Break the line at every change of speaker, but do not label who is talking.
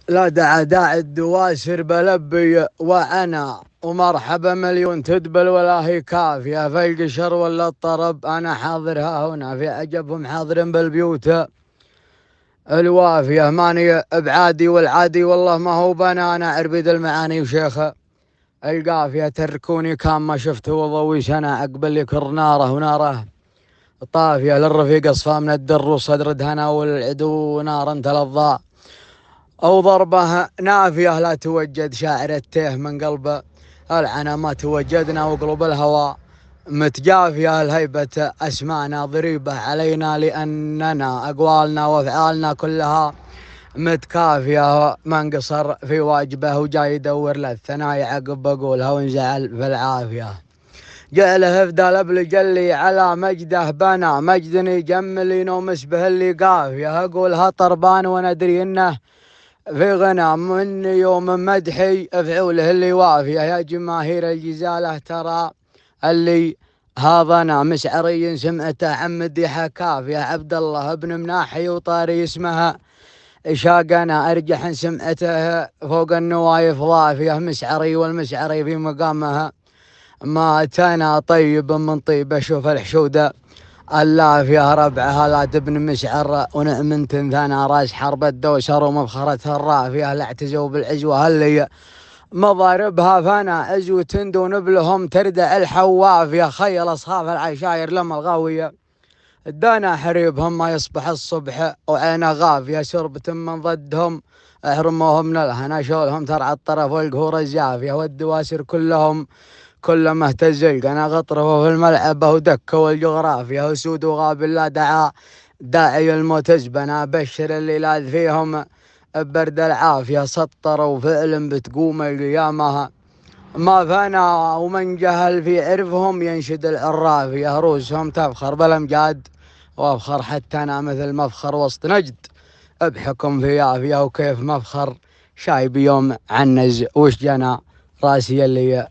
لا داعي داعي الدواسر بلبي وأنا ومرحبا مليون تدبل ولا هي كافية في القشر ولا الطرب. أنا حاضرها هنا في عجبهم حاضر بالبيوت الوافية ماني بعادي والعادي والله ما هو بنا. عربيد المعاني وشيخ القافية تركوني كان ما شفت وضوي سنة عقبل يكر ناره وناره طافية للرفيق اصفى من الدر وصدر دهنا والعدو نارا تلظى أو ضربة نافية لا توجد شاعر التيه من قلب العنا ما توجدنا وقلب الهوى متجافية الهيبة أسمعنا ضريبة علينا لأننا أقوالنا وأفعالنا كلها متكافية. من قصر في واجبه وجاي يدور له الثنايا عقب بقولها وانزعل في العافية. جعله افدال ابل جلي على مجده بنا مجدني جملي نومس به اللي قافية. أقولها طربان وندري انه في غنى من يوم مدحي افعوله اللي وافية. يا جماهير الجزالة ترى اللي هذانا مسعري سمعته عمدي حكافية. عبد الله ابن مناحي وطاري اسمها شاقنا ارجح سمعته فوق النوايف ضافية. مسعري والمسعري في مقامها ما اتانا طيب من طيبه. شوف الحشوده اللافية ربعها لا تبن مسعر ونعم ثانا راس حرب الدوسر ومفخرتها الرافية. لا اعتزوا بالعزوة اللي مضاربها فانا عزو تندون بلهم تردع الحوافية. خيل اصحاب العشاير لما الغاوية دانا حريبهم ما يصبح الصبح وعينا غافية. شربة من ضدهم احرموهم من الهنا شولهم ترعى الطرف والقهور الزافية. والدواسر كلهم كلما اهتز القنا غطره في الملعب ودك والجغرافيا وسود وغاب لا داعي الموت ازبنا. بشر اللي لاذ فيهم برد العافية سطروا فعل بتقوم القيامة ما فانا. ومن جهل في عرفهم ينشد العرافية. روسهم تفخر بالامجاد وافخر حتى انا مثل مفخر وسط نجد ابحكم في يافية. وكيف مفخر شايب يوم عنز وش جنا راسي اللي